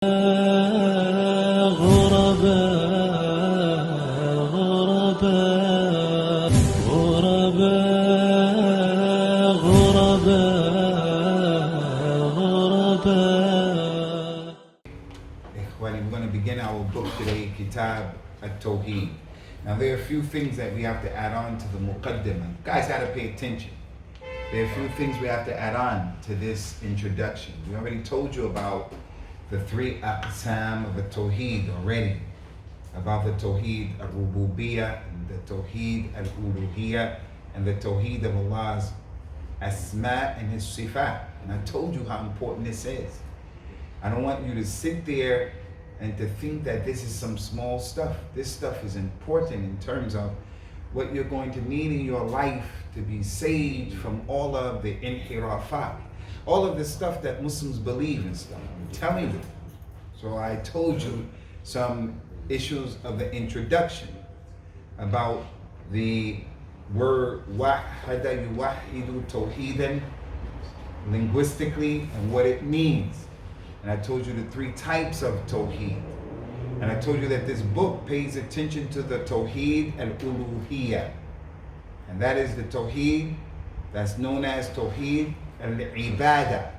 We're going to begin our book today, Kitab At-Thahabi. Now there are a few things that we have to add on to the Muqaddimah. You guys got to pay attention. There are a few things we have to add on to this introduction. We already told you about the three aqsam of the Tawheed already. About the Tawheed al-Rububiyyah, and the Tawheed al-Uluhiyyah, and the Tawheed of Allah's Asma and His Sifat. And I told you how important this is. I don't want you to sit there and to think that this is some small stuff. This stuff is important in terms of what you're going to need in your life to be saved from all of the inhirafat, all of the stuff that Muslims believe in stuff. I'm telling you. So I told you some issues of the introduction about the word wahada yuwahidu tawheedan linguistically and what it means. And I told you the three types of Tawheed. And I told you that this book pays attention to the Tawheed al-Uluhiyyah. And that is the Tawheed that's known as Tawheed al-Ibadah.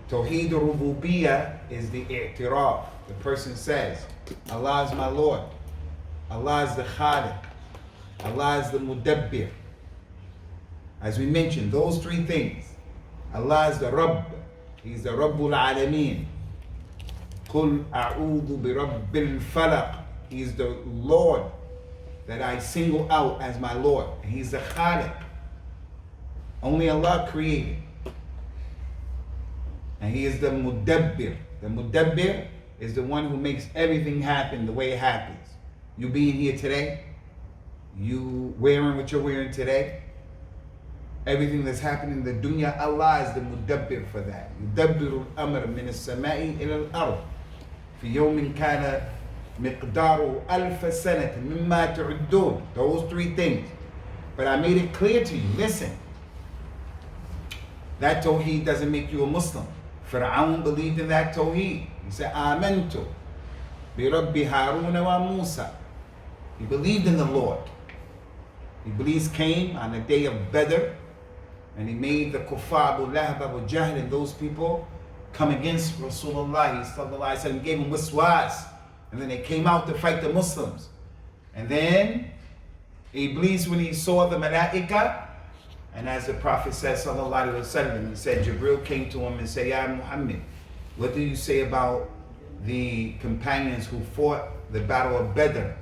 Tawheed al-Rububiyyah is the i'tiraf. The person says, Allah is my Lord. Allah is the Khaliq. Allah is the Mudabbir. As we mentioned, those three things. Allah is the Rabb. He's the Rabbul Alameen. Qul a'udhu bi Rabbil Falaq. He's the Lord that I single out as my Lord. And He's the Khaliq. Only Allah created. And He is the Mudabbir. The Mudabbir is the one who makes everything happen the way it happens. You being here today, you wearing what you're wearing today, everything that's happening in the dunya, Allah is the mudabbir for that. Yudabbiru al-amr min as-sama'i ila al-ard. Fi yawmin kana miqdaru alf sanat mimma ta'uddun. Those three things. But I made it clear to you, listen. That Tawheed doesn't make you a Muslim. Fir'aun believed in that Tawheed. He said, Amantu bi Rabbi Haruna wa Musa. He believed in the Lord. Iblis came on the day of Badr, and he made the kuffar, Abu Lahab, Abu Jahl, and those people come against Rasulullah sallallahu alaihi wasallam, gave him waswas, and then they came out to fight the Muslims. And then Iblis, when he saw the malaika, and as the Prophet said sallallahu alaihi wasallam, he said, Jibril came to him and said, Ya Muhammad, what do you say about the companions who fought the battle of Badr?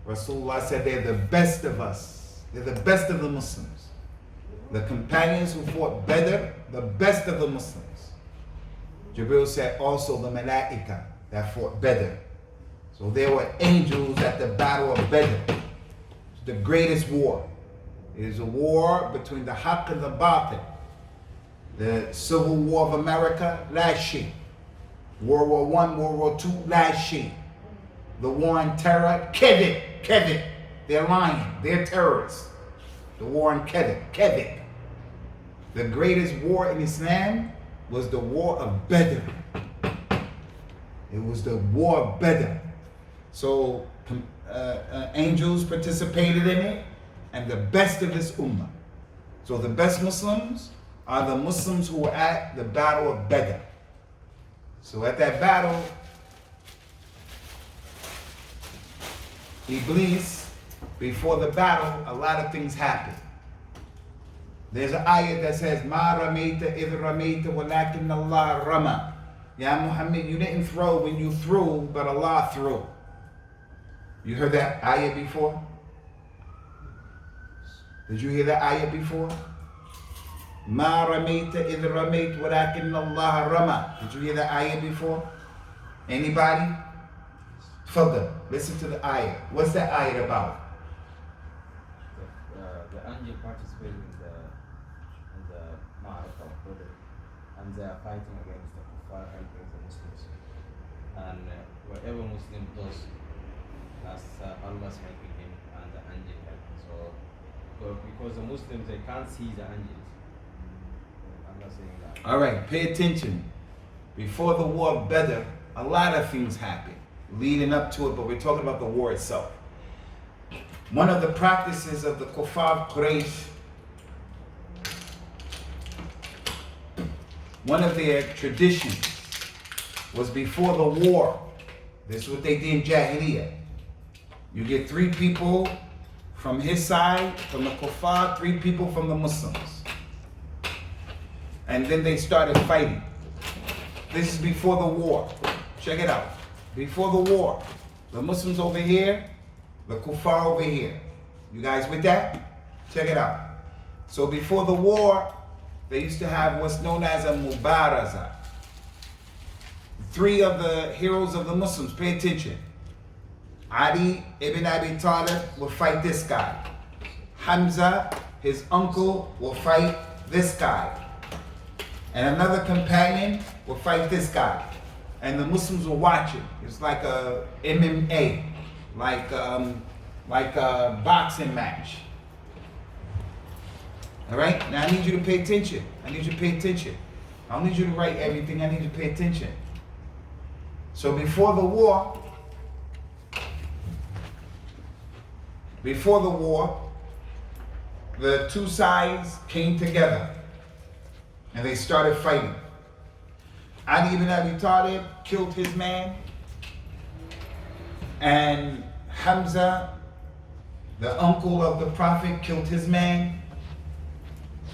Rasulullah said, they're the best of us. They're the best of the Muslims. The companions who fought Badr, the best of the Muslims. Jibril said also the Malaika that fought Badr. So there were angels at the battle of Badr. It's the greatest war. It is a war between the Haqq and the Batil. The Civil War of America, last year. World War I, World War II, last year. The war on terror, Kevin. They're lying. They're terrorists. The war on Kevin. The greatest war in Islam was the war of Badr. It was the war of Badr. So angels participated in it, and the best of this ummah. So the best Muslims are the Muslims who were at the battle of Badr. So at that battle, Iblis, before the battle, a lot of things happened. There's an ayah that says, Ma ramayta idh ramayta walakin Allah rama. Ya Muhammad, you didn't throw when you threw, but Allah threw. You heard that ayah before? Did you hear that ayah before? Ma ramayta idh ramayta walakin Allah rama. Did you hear that ayah before? Anybody? Further, listen to the ayah. What's that ayah about? The angel participated in the Ma'araka of Badr, and they are fighting against the kuffar and against the Muslims. And whatever Muslim does, that's Allah's helping him and the angel helping. So, because the Muslims, they can't see the angels. I'm not saying that. All right, pay attention. Before the war of Badr, a lot of things happened leading up to it, but we're talking about the war itself. One of the practices of the Kuffar Quraysh, one of their traditions was before the war. This is what they did in Jahiliyyah. You get 3 people from his side, from the Kuffar, 3 people from the Muslims. And then they started fighting. This is before the war. Check it out. Before the war, the Muslims over here, the Kuffar over here. You guys with that? Check it out. So before the war, they used to have what's known as a mubaraza. 3 of the heroes of the Muslims, pay attention. Ali ibn Abi Talib will fight this guy. Hamza, his uncle, will fight this guy. And another companion will fight this guy. And the Muslims will watch it. It's like a MMA, like a boxing match. All right? Now I need you to pay attention. I need you to pay attention. I don't need you to write everything. I need you to pay attention. So before the war, the 2 sides came together and they started fighting. Ali ibn Abi Talib killed his man, and Hamza, the uncle of the Prophet, killed his man.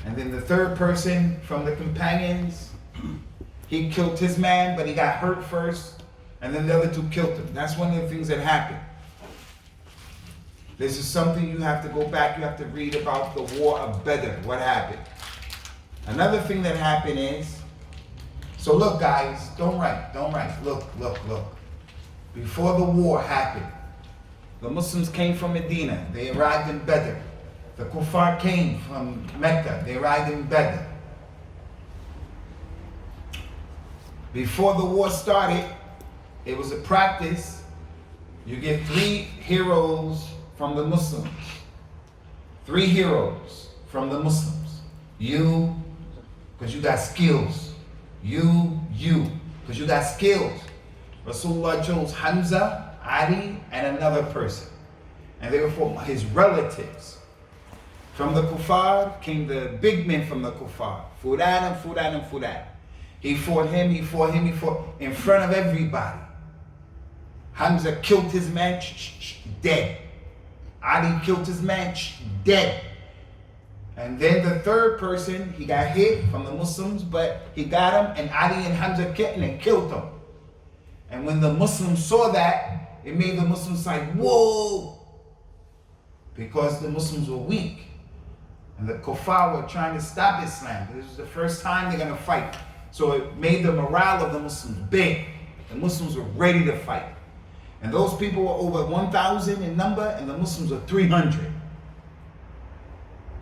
And then the 3rd person from the companions, he killed his man, but he got hurt first, and then the other 2 killed him. That's one of the things that happened. This is something you have to go back, you have to read about the war of Badr, what happened. Another thing that happened is, so look guys, don't write, look. Before the war happened, the Muslims came from Medina, they arrived in Badr. The Kuffar came from Mecca, they arrived in Badr. Before the war started, it was a practice. You get 3 heroes from the Muslims. 3 heroes from the Muslims. You, because you got skills. You, because you got skills. Rasulullah chose Hamza, Ali, and another person. And they were from his relatives. From the Kuffar came the big men from the Kuffar. Fulan. He fought him in front of everybody. Hamza killed his man, dead. Ali killed his man, dead. And then the 3rd person, he got hit from the Muslims, but he got him, and Ali and Hamza killed him. And when the Muslims saw that, it made the Muslims like, whoa! Because the Muslims were weak. And the Kuffar were trying to stop Islam. This was the first time they're going to fight. So it made the morale of the Muslims big. The Muslims were ready to fight. And those people were over 1,000 in number, and the Muslims were 300.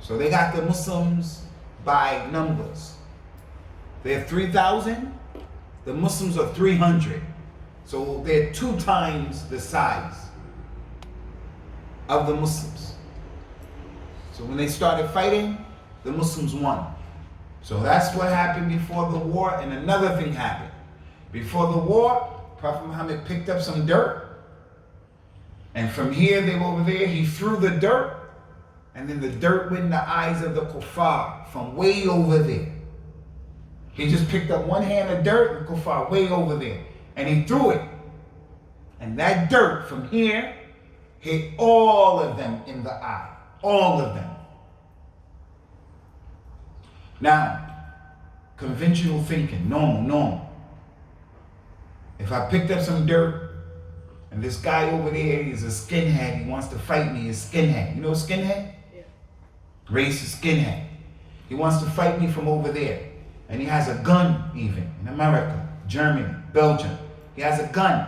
So they got the Muslims by numbers. They're 3,000, the Muslims are 300. So they're 2 times the size of the Muslims. So when they started fighting, the Muslims won. So that's what happened before the war, and another thing happened. Before the war, Prophet Muhammad picked up some dirt, and from here, they were over there, he threw the dirt, and then the dirt went in the eyes of the Kuffar from way over there. He just picked up one hand of dirt, the Kuffar way over there, and he threw it. And that dirt from here hit all of them in the eye. All of them. Now, conventional thinking, normal. If I picked up some dirt, and this guy over there is a skinhead, he wants to fight me, he's a skinhead. You know a skinhead? Yeah. Racist skinhead. He wants to fight me from over there. And he has a gun even, in America, Germany, Belgium. He has a gun.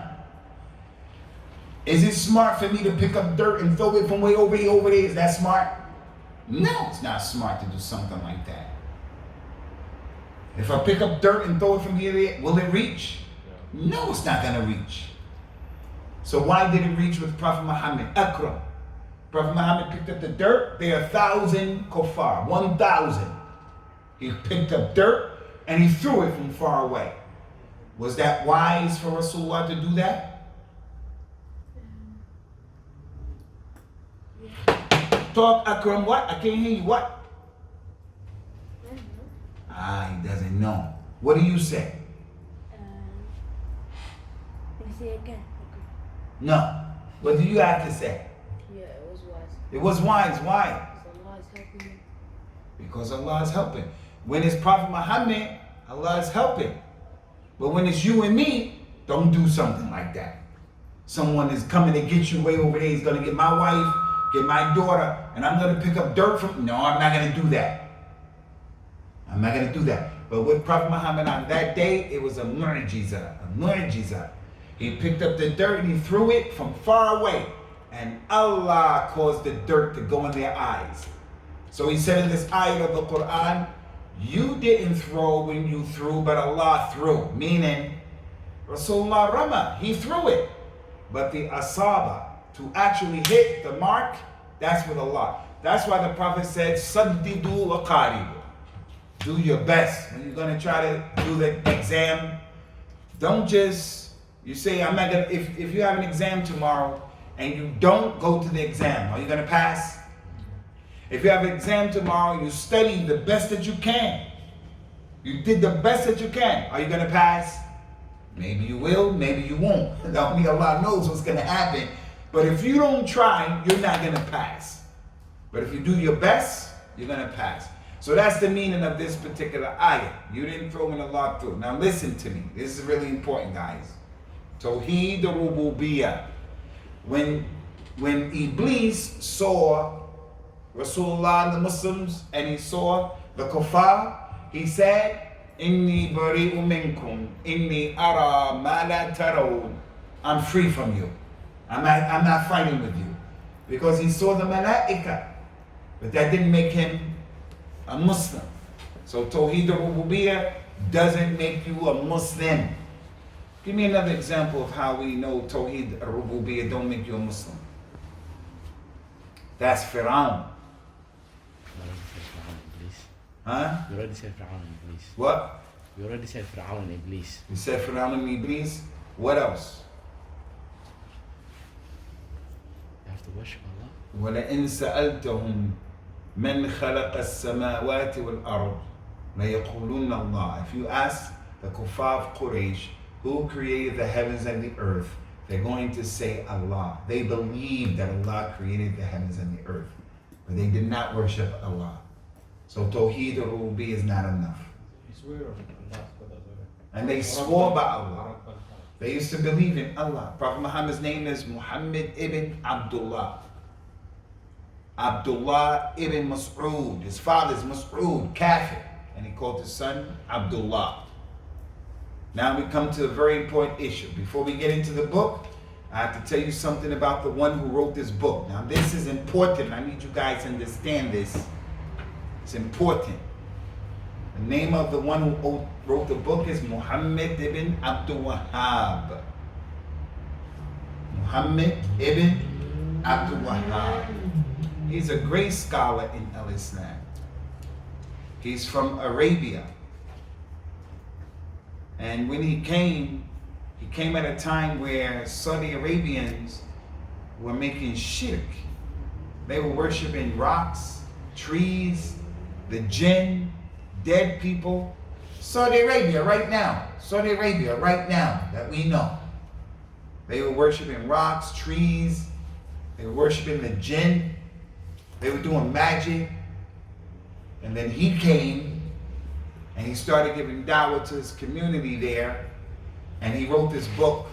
Is it smart for me to pick up dirt and throw it from way over there? Is that smart? No, it's not smart to do something like that. If I pick up dirt and throw it from here to there, will it reach? No, it's not going to reach. So why did it reach with Prophet Muhammad? Akram. Prophet Muhammad picked up the dirt. There are 1,000 kuffar, 1,000. He picked up dirt and he threw it from far away. Was that wise for Rasulullah to do that? Talk, Akram, what? I can't hear you, what? He doesn't know. What do you say? Say again. No. What do you have to say? Yeah, it was wise. It was wise. Why? Because Allah is helping you. Because Allah is helping. When it's Prophet Muhammad, Allah is helping. But when it's you and me, don't do something like that. Someone is coming to get you way over there. He's going to get my wife, get my daughter, and I'm going to pick up dirt from... No, I'm not going to do that. I'm not going to do that. But with Prophet Muhammad on that day, it was a mu'jiza. A mu'jiza. He picked up the dirt and he threw it from far away. And Allah caused the dirt to go in their eyes. So he said in this ayah of the Quran, you didn't throw when you threw, but Allah threw. Meaning, Rasulullah Rama, he threw it. But the asaba, to actually hit the mark, that's with Allah. That's why the Prophet said, Saddidu wa qaribu. Do your best. When you're going to try to do the exam, don't just... You say, I'm not gonna, if you have an exam tomorrow and you don't go to the exam, are you gonna pass? If you have an exam tomorrow, you study the best that you can. You did the best that you can. Are you gonna pass? Maybe you will, maybe you won't. Only Allah knows what's gonna happen. But if you don't try, you're not gonna pass. But if you do your best, you're gonna pass. So that's the meaning of this particular ayah. You didn't throw when Allah threw. Now listen to me. This is really important, guys. Tawheed Rububiyyah. When Iblis saw Rasulullah and the Muslims and he saw the kuffar, he said, Inni bari'u minkum, inni ara ma la tarawun. I'm free from you. I'm not fighting with you. Because he saw the malaika. But that didn't make him a Muslim. So Tawheed Rububiyyah doesn't make you a Muslim. Give me another example of how we know Tawheed Rububiyyah don't make you a Muslim. That's Fir'aun. Huh? You already said Fir'aun and Iblis. What? You already said Fir'aun and Iblis. You said Fir'aun and Iblis. What else? You have to worship Allah. وَلَئِن سَأَلْتَهُمْ مَنْ خَلَقَ السَّمَاوَاتِ وَالْأَرْضِ لَيَقُولُنَّ اللَّهِ. If you ask the kuffar of Quraysh, who created the heavens and the earth, they're going to say Allah. They believe that Allah created the heavens and the earth, but they did not worship Allah. So Tawheed al-Rububiyyah is not enough. And they swore by Allah. They used to believe in Allah. Prophet Muhammad's name is Muhammad ibn Abdullah. Abdullah ibn Mas'ud. His father's Mas'ud, Kafir. And he called his son Abdullah. Now we come to a very important issue. Before we get into the book, I have to tell you something about the one who wrote this book. Now this is important. I need you guys to understand this. It's important. The name of the one who wrote the book is Muhammad ibn Abdul Wahhab. Muhammad ibn Abdul Wahhab. He's a great scholar in Islam. He's from Arabia. And when he came at a time where Saudi Arabians were making shirk. They were worshiping rocks, trees, the jinn, dead people. Saudi Arabia right now that we know. They were worshiping rocks, trees, they were worshiping the jinn, they were doing magic. And then he came and he started giving dawah to his community there, and he wrote this book,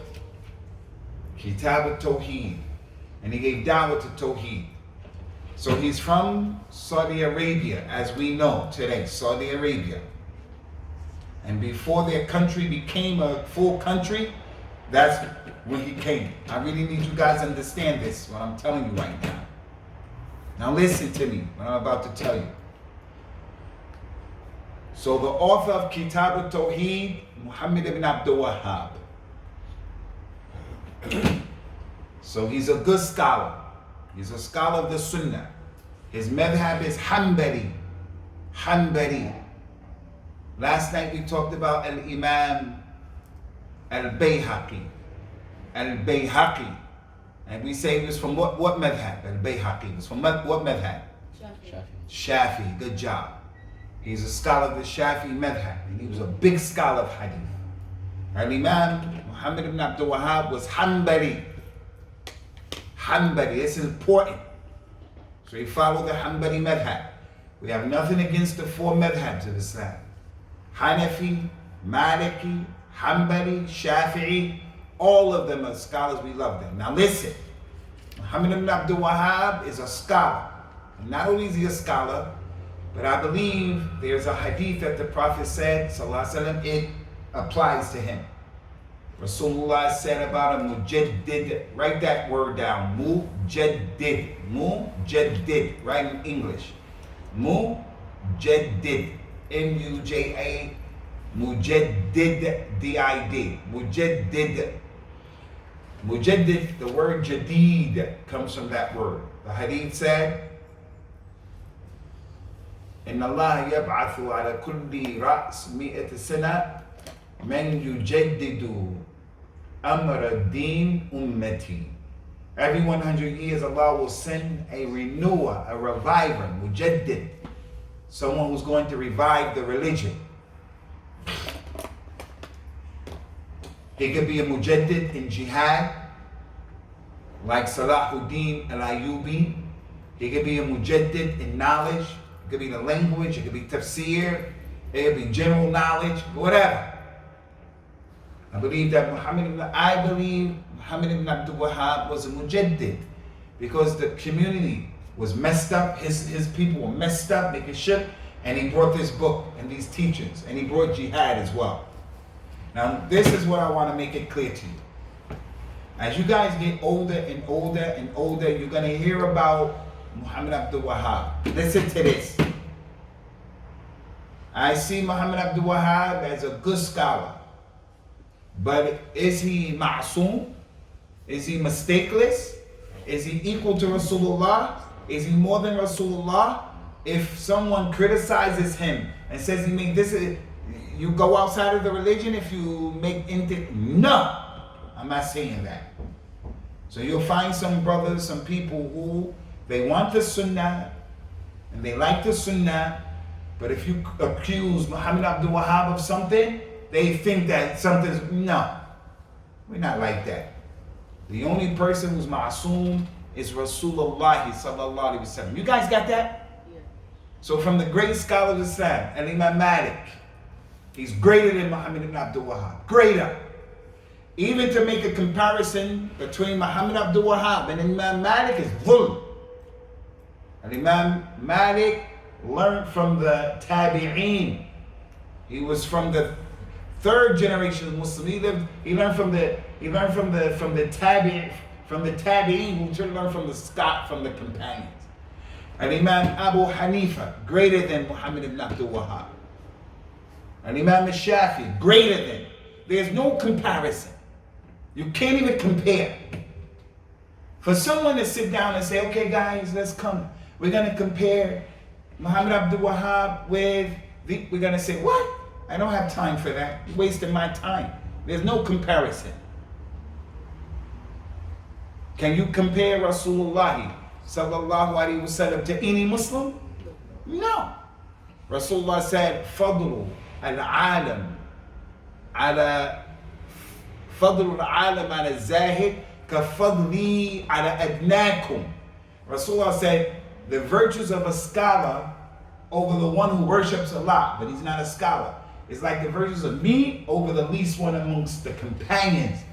Kitab al-Tawheed, and he gave dawah to Tawheed. So he's from Saudi Arabia, as we know today, Saudi Arabia. And before their country became a full country, that's when he came. I really need you guys to understand this, what I'm telling you right now. Now listen to me, what I'm about to tell you. So the author of Kitab al-Tawheed, Muhammad ibn Abdul Wahhab. So he's a good scholar. He's a scholar of the Sunnah. His madhab is Hanbali. Hanbali. Last night we talked about Al-Imam Al-Bayhaqi. Al-Bayhaqi. And we say he was from what madhab? Al-Bayhaqi was from what madhab? Shafi. Shafi. Good job. He's a scholar of the Shafi madhab. And he was a big scholar of hadith. Al-Imam Muhammad ibn Abdul Wahhab was Hanbali. Hanbali. This is important. So he followed the Hanbali madhab. We have nothing against the four madhabs of Islam. Hanafi, Maliki, Hanbali, Shafi'i, all of them are scholars, we love them. Now listen, Muhammad ibn Abdul Wahhab is a scholar. And not only is he a scholar, but I believe there's a hadith that the Prophet said, sallallahu alaihi wasallam, it applies to him. Rasulullah said about a mujaddid, write that word down, mujaddid, mujaddid, write in English. Mujaddid, M-U-J-A, mujaddid, D-I-D, mujaddid. Mujaddid, the word jadid comes from that word. The hadith said, إن الله يبعث على كل رأس 100 سنة من يجدد أمر الدين أمتي. Every 100 years Allah will send a renewer, a reviver, mujaddid, someone who's going to revive the religion. He could be a mujaddid in jihad, like Salahuddin al-Ayyubi. He could be a mujaddid in knowledge. It could be the language, it could be tafsir, it could be general knowledge, whatever. I believe Muhammad ibn Abdul Wahhab was a mujaddid because the community was messed up, his people were messed up, making shirk, and he brought this book and these teachings, and he brought jihad as well. Now, this is what I want to make it clear to you. As you guys get older and older and older, you're going to hear about Muhammad Abdul Wahhab. Listen to this. I see Muhammad Abdul Wahhab as a good scholar. But is he ma'soom? Is he mistakeless? Is he equal to Rasulullah? Is he more than Rasulullah? If someone criticizes him and says he made this, you go outside of the religion if you make anything. No, I'm not saying that. So you'll find some brothers, some people who they want the sunnah and they like the sunnah, but if you accuse Muhammad Abdul Wahhab of something, they think that something's, no, we're not like that. The only person who's ma'soom is Rasulullah sallallahu alaihi wasallam. You guys got that? Yeah. So from the great scholar of Islam, Imam Malik, he's greater than Muhammad ibn Abdul Wahhab. Greater. Even to make a comparison between Muhammad Abdul Wahhab and Imam Malik is dhulm. And Imam Malik learned from the tabi'een. He was from the third generation of Muslims. He learned from the tabi'een who learned from the companions. And Imam Abu Hanifa, greater than Muhammad ibn Abdul Wahhab. And Imam Shafi, greater than. There's no comparison. You can't even compare. For someone to sit down and say, okay guys, let's come. We're going to compare Muhammad Abdul Wahhab with we're going to say, what? I don't have time for that. You're wasting my time. There's no comparison. Can you compare Rasulullah sallallahu alaihi wasallam to any Muslim? No. Rasulullah said, Fadlu al-alam ala Fadlu al-alam ala zahid ka fadli ala adnakum. Rasulullah said, the virtues of a scholar over the one who worships Allah, but he's not a scholar. It's like the virtues of me over the least one amongst the companions.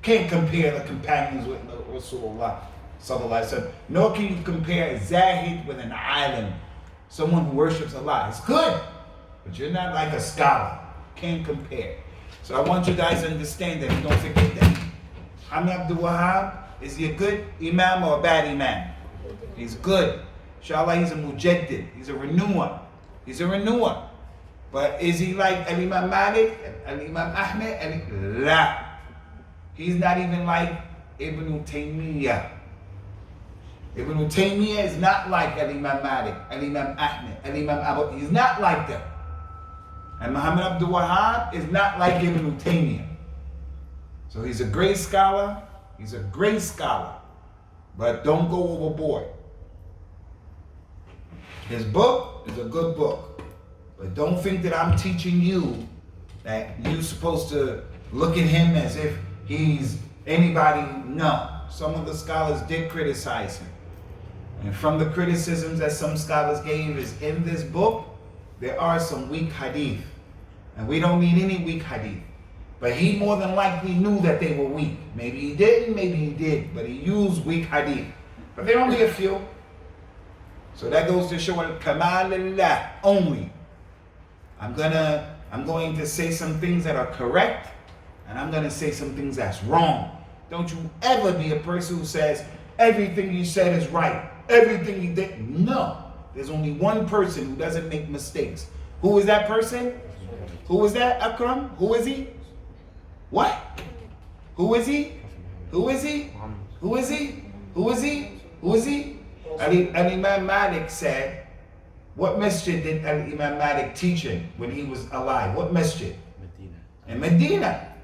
Can't compare the companions with Rasulullah sallallahu alaihi wasallam. Nor can you compare a zahid with an alim, someone who worships Allah. It's good, but you're not like a scholar. Can't compare. So I want you guys to understand that. Don't forget that. Muhammad Abdul Wahhab, is he a good imam or a bad imam? He's good. Inshallah, he's a mujaddid. He's a renewer. He's a renewer. But is he like Imam Malik, Imam Ahmed? La. He's not even like Ibn Taymiyyah. Ibn Taymiyyah is not like Imam Malik, Imam Ahmed, Imam Abu. He's not like them. And Muhammad Abdul Wahhab is not like Ibn Taymiyyah. So he's a great scholar. He's a great scholar. But don't go overboard. His book is a good book. But don't think that I'm teaching you that you're supposed to look at him as if he's anybody. No. Some of the scholars did criticize him. And from the criticisms that some scholars gave is in this book, there are some weak hadith. And we don't need any weak hadith. But he more than likely knew that they were weak. Maybe he didn't, maybe he did. But he used weak hadith. But there are only a few. So that goes to show al-kamalillah only. I'm going to say some things that are correct, and I'm going to say some things that's wrong. Don't you ever be a person who says, everything you said is right. Everything you did. No. There's only one person who doesn't make mistakes. Who is that person? Who is that, Akram? Who is he? What? Who is he? Who is he? Who is he? Who is he? Who is he? Al-Imam Malik said, what masjid did Al-Imam Malik teach in when he was alive? What masjid? Medina. In Medina.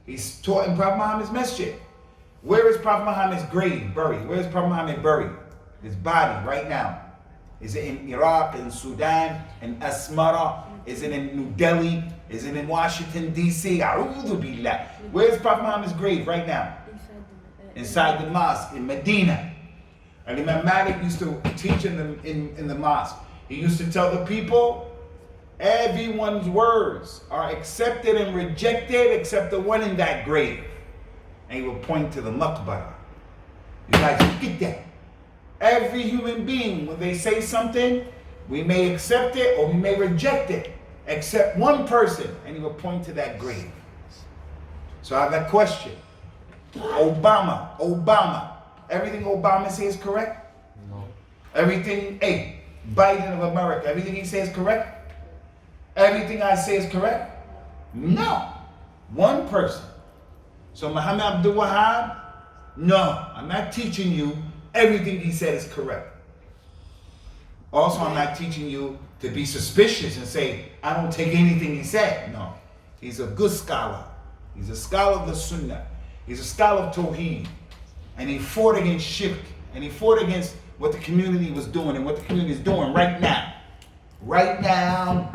He's taught in Prophet Muhammad's masjid. Where is Prophet Muhammad's grave buried? Where is Prophet Muhammad buried? His body right now. Is it in Iraq, in Sudan, in Asmara? Is it in New Delhi? Is it in Washington, D.C.? A'udhu billah. Where is Prophet Muhammad's grave right now? Inside the mosque in Medina. And Imam Malik used to teach in the mosque. He used to tell the people, everyone's words are accepted and rejected except the one in that grave. And he would point to the maqbara. You guys look at that. Every human being, when they say something, we may accept it or we may reject it, except one person. And he would point to that grave. So I have a question. Obama. Everything Obama says is correct? No. Everything, Biden of America, everything he says is correct? Everything I say is correct? No. One person. So Muhammad Abdul Wahab, no, I'm not teaching you everything he said is correct. Also, I'm not teaching you to be suspicious and say, I don't take anything he said. No. He's a good scholar. He's a scholar of the Sunnah. He's a scholar of Tawheed. And he fought against shirk. And he fought against what the community was doing and what the community is doing right now. Right now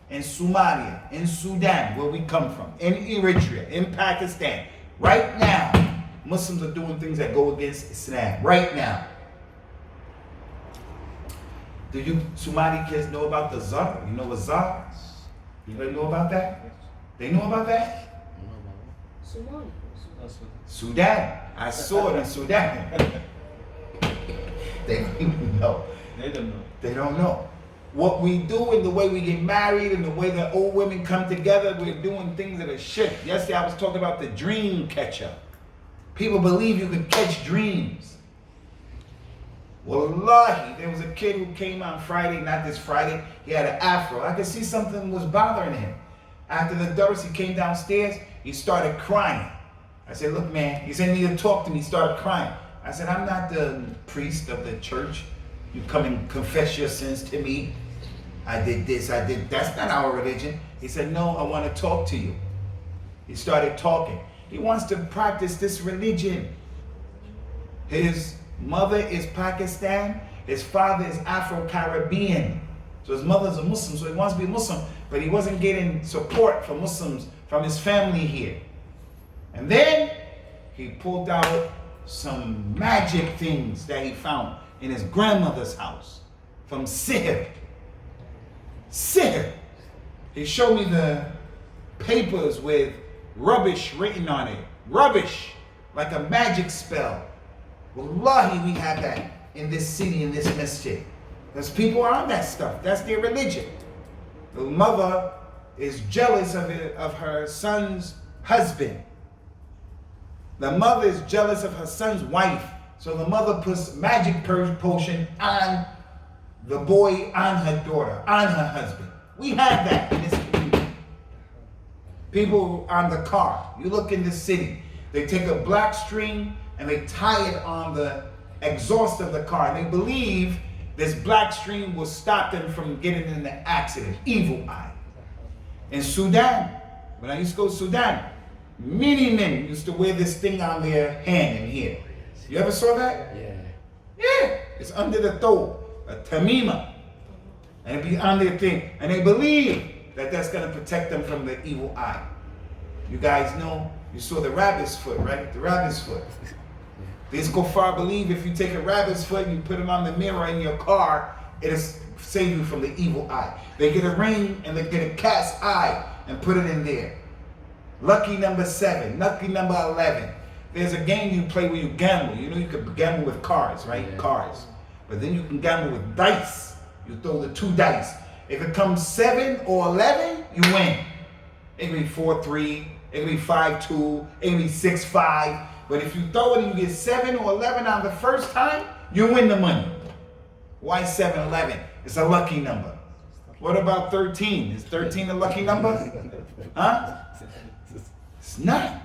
in Somalia, in Sudan, where we come from, in Eritrea, in Pakistan. Right now, Muslims are doing things that go against Islam. Right now. Do you Somali kids know about the Zar? You know what Zar? Anybody know about that? They know about that? Somali. That's what. Sudan. I saw it in Sudan. They don't even know. They don't know. They don't know. What we do and the way we get married and the way that old women come together, we're doing things that are shit. Yesterday I was talking about the dream catcher. People believe you can catch dreams. Wallahi, there was a kid who came on Friday, not this Friday, he had an afro. I could see something was bothering him. After the durs, he came downstairs, he started crying. I said, look man, he said, you need to talk to me, he started crying. I said, I'm not the priest of the church. You come and confess your sins to me. I did this, I did, that's not our religion. He said, no, I want to talk to you. He started talking. He wants to practice this religion. His mother is Pakistan, his father is Afro-Caribbean. So his mother's a Muslim, so he wants to be a Muslim, but he wasn't getting support from Muslims, from his family here. And then he pulled out some magic things that he found in his grandmother's house from Sihr. Sihr. He showed me the papers with rubbish written on it. Rubbish, like a magic spell. Wallahi, we have that in this city, in this masjid. Because people are on that stuff. That's their religion. The mother is jealous of her son's husband. The mother is jealous of her son's wife. So the mother puts magic potion on the boy, on her daughter, on her husband. We have that in this community. People on the car. You look in the city. They take a black string and they tie it on the exhaust of the car. And they believe this black string will stop them from getting in an accident. Evil eye. In Sudan, when I used to go to Sudan, Many men used to wear this thing on their hand in here. You ever saw that? Yeah. Yeah, it's under the toe, a tamima. And it be on their thing. And they believe that that's going to protect them from the evil eye. You guys know, you saw the rabbit's foot, right? The rabbit's foot. These kuffar believe if you take a rabbit's foot and you put it on the mirror in your car, it'll save you from the evil eye. They get a ring and they get a cat's eye and put it in there. Lucky number 7, lucky number 11. There's a game you play where you gamble. You know you can gamble with cards, right? Yeah. Cards. But then you can gamble with dice. You throw the 2 dice. If it comes 7 or 11, you win. It can be 4-3, it can be 5-2, it can be 6-5. But if you throw it and you get 7 or 11 on the first time, you win the money. Why 7, 11? It's a lucky number. What about 13? Is 13 a lucky number? Huh? It's not.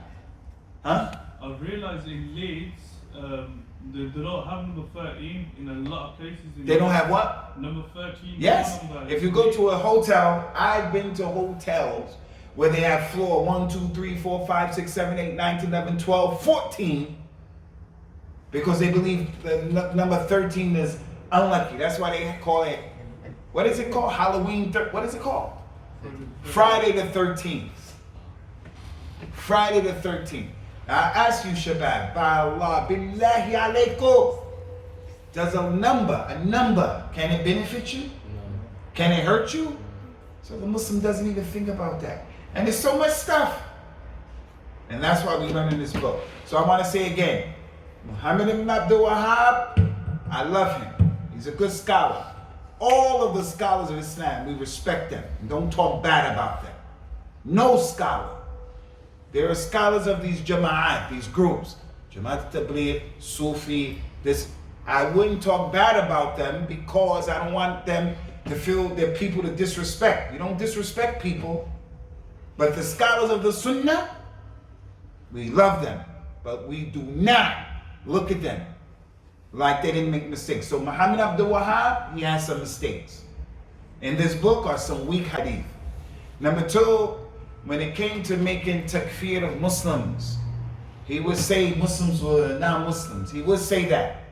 Huh? I've realised in Leeds, they don't have number 13 in a lot of places. They don't have what? Number 13. Yes. If you go to a hotel, I've been to hotels where they have floor 1, 2, 3, 4, 5, 6, 7, 8, 9, 10, 11, 12, 14, because they believe the number 13 is unlucky. That's why they call it, what is it called? Halloween, what is it called? Friday the 13th. Friday the 13th. Now I ask you, Shabab, by Allah, billahi alaykum, does a number, can it benefit you? No. Can it hurt you? So the Muslim doesn't even think about that. And there's so much stuff. And that's why we learn in this book. So I want to say again, Muhammad ibn Abdul Wahhab, I love him. He's a good scholar. All of the scholars of Islam, we respect them. Don't talk bad about them. No scholar. There are scholars of these jama'at, these groups. Jama'at Tabligh, Sufi, this. I wouldn't talk bad about them because I don't want them to feel they're people to disrespect. You don't disrespect people. But the scholars of the Sunnah, we love them. But we do not look at them like they didn't make mistakes. So Muhammad Abdul Wahhab, he has some mistakes. In this book are some weak hadith. Number 2, when it came to making takfir of Muslims, he would say Muslims were non-Muslims. He would say that.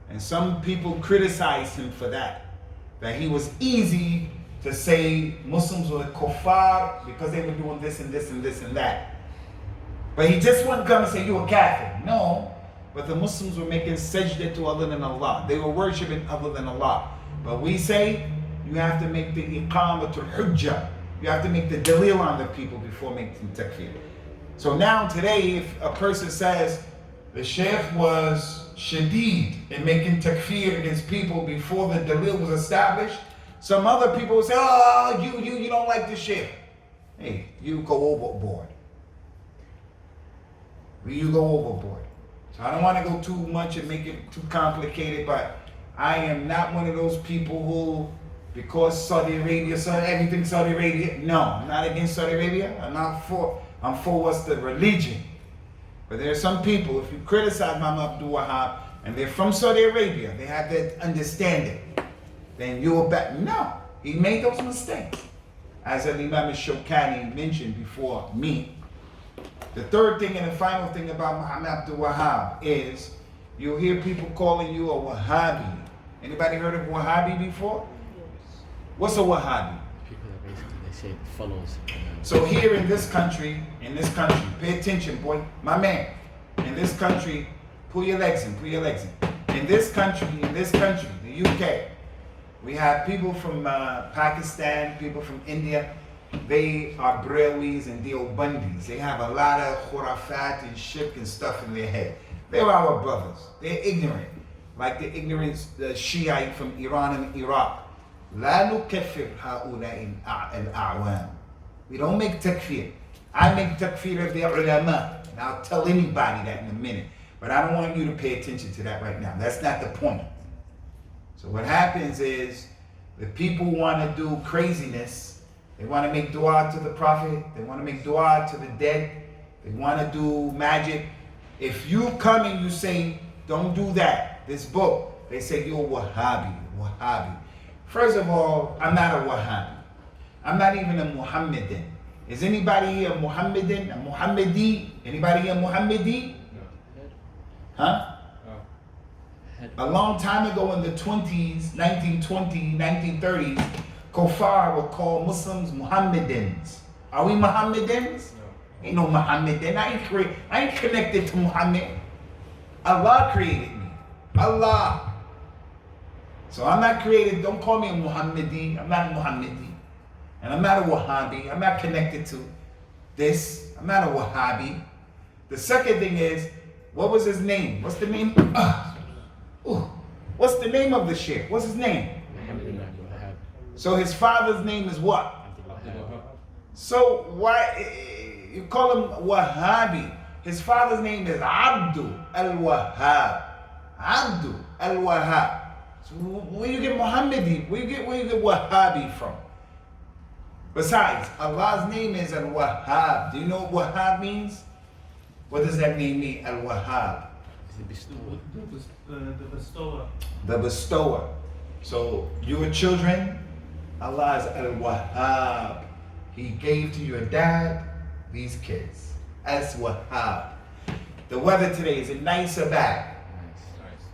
And some people criticized him for that. That he was easy to say Muslims were kuffar because they were doing this and this and this and that. But he just wouldn't come and say, you a kafir. No. But the Muslims were making sajda to other than Allah. They were worshipping other than Allah. But we say, you have to make the iqamatul hujjah. You have to make the dalil on the people before making takfir. So now today, if a person says, the sheikh was shadeed in making takfir against people before the dalil was established, some other people will say, oh, you don't like the sheikh. Hey, you go overboard. You go overboard. So I don't want to go too much and make it too complicated, but I am not one of those people who, because Saudi Arabia, everything Saudi Arabia, no, I'm not against Saudi Arabia. I'm for what's the religion. But there are some people, if you criticize Muhammad Abdul Wahhab, and they're from Saudi Arabia, they have that understanding, then you're back. No, he made those mistakes. As Imam Shawkani mentioned before me, the third thing and the final thing about Muhammad Abdul Wahhab is you'll hear people calling you a Wahhabi. Anybody heard of Wahhabi before? What's a Wahhabi? People that basically they say follows. So here in this country, pay attention, boy, my man. In this country, pull your legs in. In this country, the UK, we have people from Pakistan, people from India. They are Brahwis and Deobandis. They have a lot of khurafat and shirk and stuff in their head. They're our brothers. They're ignorant. Like the ignorance, the Shiite from Iran and Iraq. لا نكفر هؤلاء الأعوام. We don't make takfir. I make takfir of the ulama. And I'll tell anybody that in a minute. But I don't want you to pay attention to that right now. That's not the point. So what happens is the people want to do craziness. They want to make dua to the Prophet. They want to make dua to the dead. They want to do magic. If you come and you say, don't do that, this book, they say you're Wahhabi. First of all, I'm not a Wahhabi. I'm not even a Muhammadan. Is anybody here Muhammadan, a Muhammadi? Anybody here Muhammadi? Huh? A long time ago in the 20s, 1920, 1930s, Kuffar would call Muslims Muhammadans. Are we Muhammadans? No. Ain't no Muhammadan. I ain't connected to Muhammad. Allah created me. Allah. So I'm not created. Don't call me a Muhammadi. I'm not a Muhammadi. And I'm not a Wahhabi. I'm not connected to this. I'm not a Wahhabi. The second thing is, what was his name? What's the name? What's the name of the sheikh? What's his name? So his father's name is what? So why you call him Wahhabi? His father's name is Abdul al-Wahhab. Abdul al-Wahhab. So where you get Muhammadi? Where you get Wahhabi from? Besides, Allah's name is al-Wahhab. Do you know what Wahhab means? What does that name mean? Al-Wahhab. The bestower. The bestower. So your children, Allah is al-Wahhab. He gave to your dad these kids. As Wahhab. The weather today, is it nice or bad?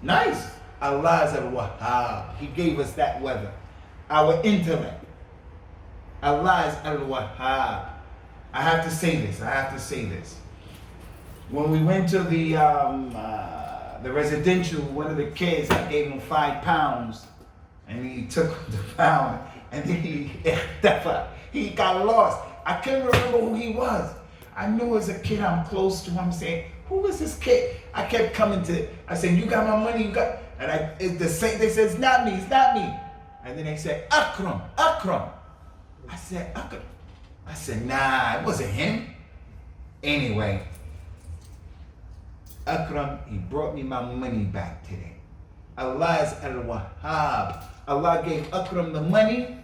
Nice. Allah is al-Wahhab. He gave us that weather. Our intellect. Allah is al-Wahhab. I have to say this. When we went to the residential, one of the kids, I gave him £5 and he took the pound and then he got lost. I couldn't remember who he was. I knew as a kid I'm close to him. I'm saying, who is this kid? I kept coming to, I said, you got my money, you got, and it's the same, they said, it's not me. And then they said, Akram. I said, Akram. I said, nah, it wasn't him. Anyway, Akram, he brought me my money back today. Allah is al-Wahhab. Allah gave Akram the money,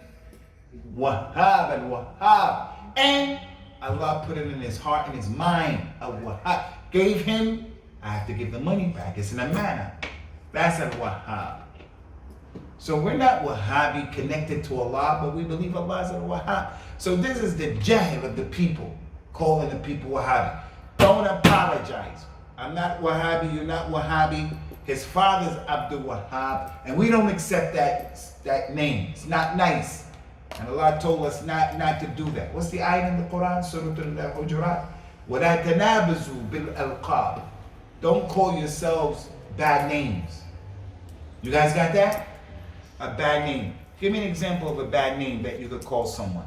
Wahhab al-Wahhab. And Allah put it in his heart and his mind, al-Wahhab. Gave him, I have to give the money back. It's an amana. That's al-Wahhab. So we're not Wahhabi connected to Allah, but we believe Allah is al-Wahhab. So this is the jahl of the people, calling the people Wahhabi. Don't apologize. I'm not Wahhabi, you're not Wahhabi. His father's Abdul Wahhab, and we don't accept that name. It's not nice. And Allah told us not to do that. What's the ayah in the Quran? Surah Al-Hujurat. وَلَا تَنَابَزُوا بِالْأَلْقَابِ. Don't call yourselves bad names. You guys got that? A bad name. Give me an example of a bad name that you could call someone.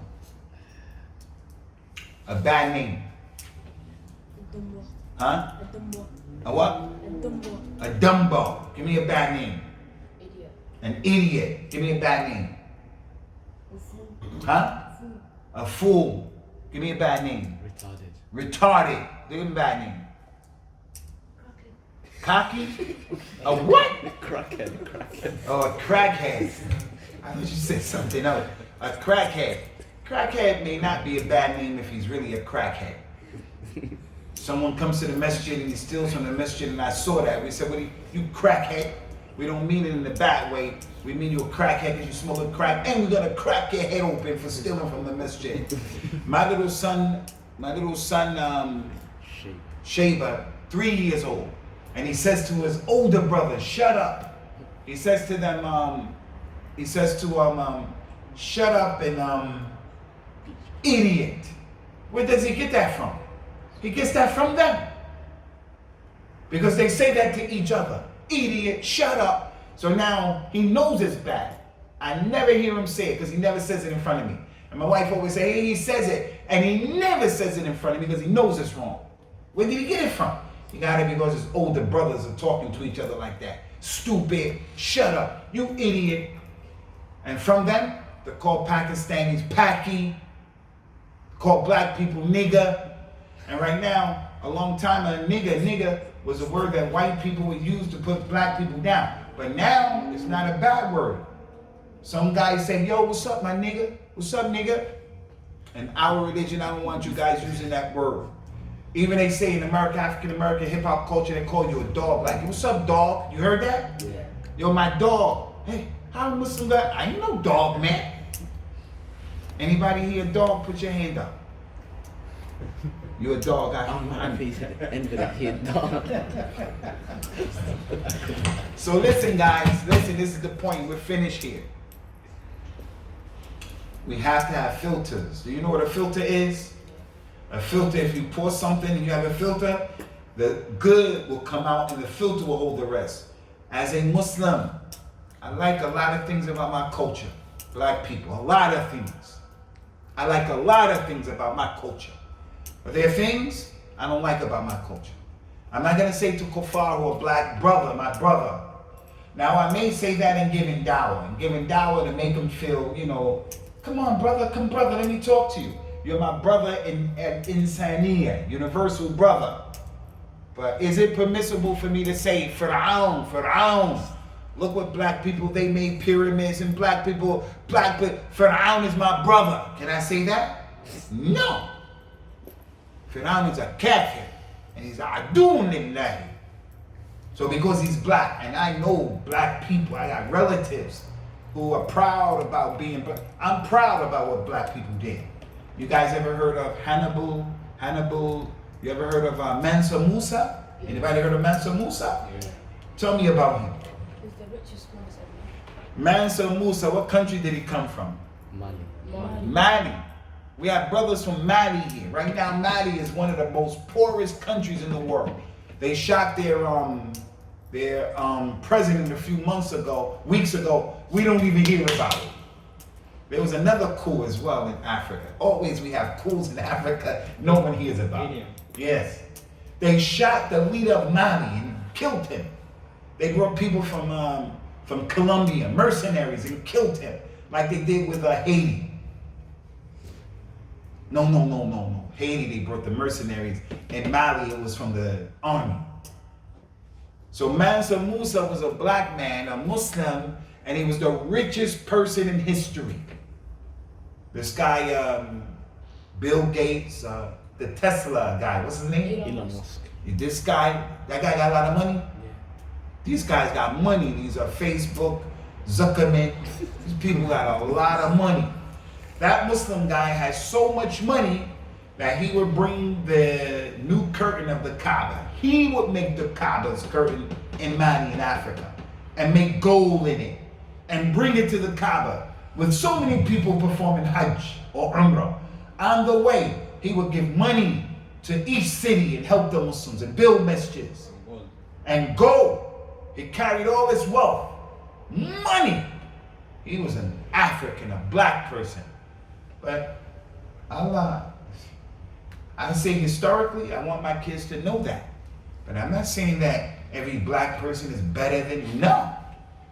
A bad name. Huh? A what? A Dumbo. Give me a bad name. Idiot. An idiot. Give me a bad name. Huh? A fool. Give me a bad name. Retarded. Give me a bad name. Cocky? A what? Crackhead. Oh, a crackhead. I thought you said something else. A crackhead. Crackhead may not be a bad name if he's really a crackhead. Someone comes to the masjid and he steals from the masjid, and I saw that. We said, you crackhead. We don't mean it in the bad way. We mean you're a crackhead because you smoke a crack, and we're gonna crack your head open for stealing from the masjid. My little son, Sheba, 3 years old, and he says to his older brother, "Shut up." He says to them, "Shut up," and idiot. Where does he get that from? He gets that from them. Because they say that to each other. Idiot, shut up. So now he knows it's bad. I never hear him say it because he never says it in front of me. And my wife always say, hey, he says it. And he never says it in front of me because he knows it's wrong. Where did he get it from? He got it because his older brothers are talking to each other like that. Stupid, shut up, you idiot. And from them, they call Pakistanis Paki, call black people nigger. And right now, a long time, a nigger was a word that white people would use to put black people down. But now, it's not a bad word. Some guys say, yo, what's up, my nigga? What's up, nigga? In our religion, I don't want you guys using that word. Even they say in America, African American hip hop culture, they call you a dog. Like, what's up, dog? You heard that? Yeah. Yo, my dog. Hey, how Muslim guy? I ain't no dog, man. Anybody here a dog? Put your hand up. You a dog, I'm happy to the end of the kid, dog. So listen, guys, listen, this is the point. We're finished here. We have to have filters. Do you know what a filter is? A filter, if you pour something and you have a filter, the good will come out and the filter will hold the rest. As a Muslim, I like a lot of things about my culture. Black people, a lot of things. I like a lot of things about my culture. But there are things I don't like about my culture. I'm not going to say to Kuffar who are black brother, my brother. Now I may say that in giving dawah to make them feel, you know, come on brother, let me talk to you. You're my brother in Insaniya, universal brother. But is it permissible for me to say, Fir'aun, look what black people, they made pyramids and Fir'aun is my brother. Can I say that? No. Fir'aun is a kafir and he's a adun lillahi. So because he's black, and I know black people, I got relatives who are proud about being black. I'm proud about what black people did. You guys ever heard of Hannibal? You ever heard of Mansa Musa? Anybody heard of Mansa Musa? Yeah. Tell me about him. He's the richest person. Mansa Musa, what country did he come from? Mali. Mali. We have brothers from Mali here. Right now, Mali is one of the most poorest countries in the world. They shot their president a few weeks ago. We don't even hear about it. There was another coup as well in Africa. Always we have coups in Africa no one hears about. Yes. They shot the leader of Mali and killed him. They brought people from Colombia, mercenaries, and killed him like they did with Haiti. No. Haiti, they brought the mercenaries. In Mali, it was from the army. So Mansa Musa was a black man, a Muslim, and he was the richest person in history. This guy, Bill Gates, the Tesla guy, what's his name? Elon Musk. This guy, that guy got a lot of money? Yeah. These guys got money. These are Facebook, Zuckerman. These people got a lot of money. That Muslim guy has so much money that he would bring the new curtain of the Kaaba. He would make the Kaaba's curtain in Mali in Africa and make gold in it and bring it to the Kaaba with so many people performing Hajj or Umrah. On the way, he would give money to each city and help the Muslims and build masjids. And gold. He carried all this wealth. Money. He was an African, a black person. But Allah, I say historically, I want my kids to know that. But I'm not saying that every black person is better than, no.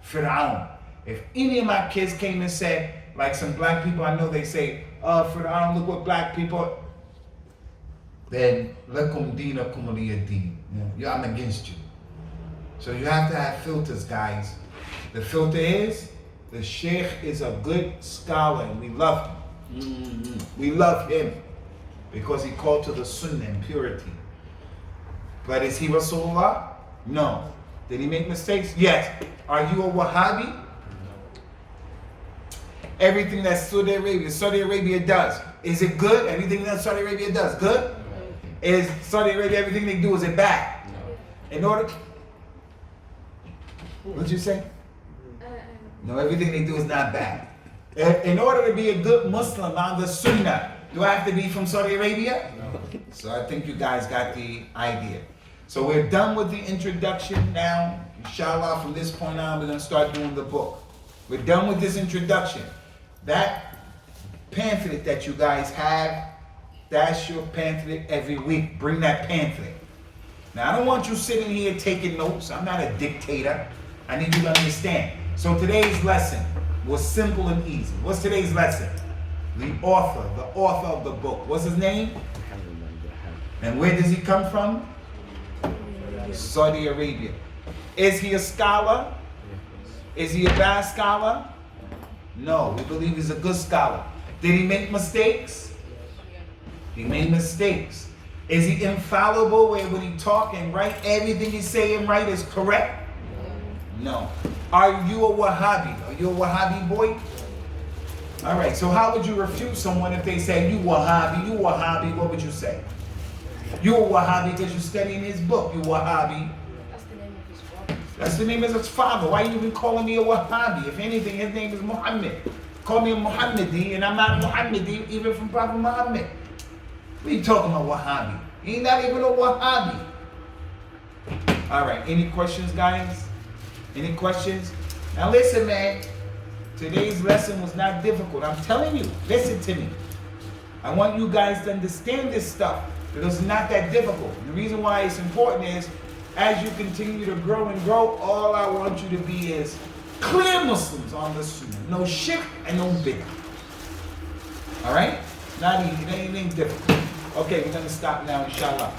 Fir'aun. If any of my kids came and said, like some black people I know, they say, Fir'aun, look what black people, then lakum dinakum waliya din. Yeah, I'm against you. So you have to have filters, guys. The filter is, the sheikh is a good scholar and we love him. We love him because he called to the sunnah and purity. But is he Rasulullah? No. Did he make mistakes? Yes. Are you a Wahhabi? No. Everything that Saudi Arabia does, is it good? Everything that Saudi Arabia does, good? No. Is Saudi Arabia, everything they do, is it bad? No. In order, what'd you say? No, everything they do is not bad. In order to be a good Muslim on the Sunnah, do I have to be from Saudi Arabia? No. So I think you guys got the idea. So we're done with the introduction now. Inshallah, from this point on, we're going to start doing the book. We're done with this introduction. That pamphlet that you guys have, that's your pamphlet every week. Bring that pamphlet. Now, I don't want you sitting here taking notes. I'm not a dictator. I need you to understand. So today's lesson was simple and easy. What's today's lesson? The author of the book. What's his name? And where does he come from? Saudi Arabia. Is he a scholar? Is he a bad scholar? No, we believe he's a good scholar. Did he make mistakes? He made mistakes. Is he infallible where when he talk and write, everything he say and write is correct? No. Are you a Wahhabi? Are you a Wahhabi boy? All right, so how would you refute someone if they say, you Wahhabi, what would you say? You a Wahhabi because you're studying his book, you Wahhabi. That's the name of his father. That's the name of his father. Why are you even calling me a Wahhabi? If anything, his name is Muhammad. Call me a Muhammadi, and I'm not Muhammadi even from Prophet Muhammad. What are you talking about, Wahhabi? He ain't not even a Wahhabi. All right, any questions, guys? Any questions? Now listen, man. Today's lesson was not difficult. I'm telling you, listen to me. I want you guys to understand this stuff. Because it's not that difficult. The reason why it's important is, as you continue to grow and grow, all I want you to be is clear Muslims on the Sunnah. No shirk and no bid'ah. Alright? Not easy. It ain't difficult. Okay, we're going to stop now, inshallah.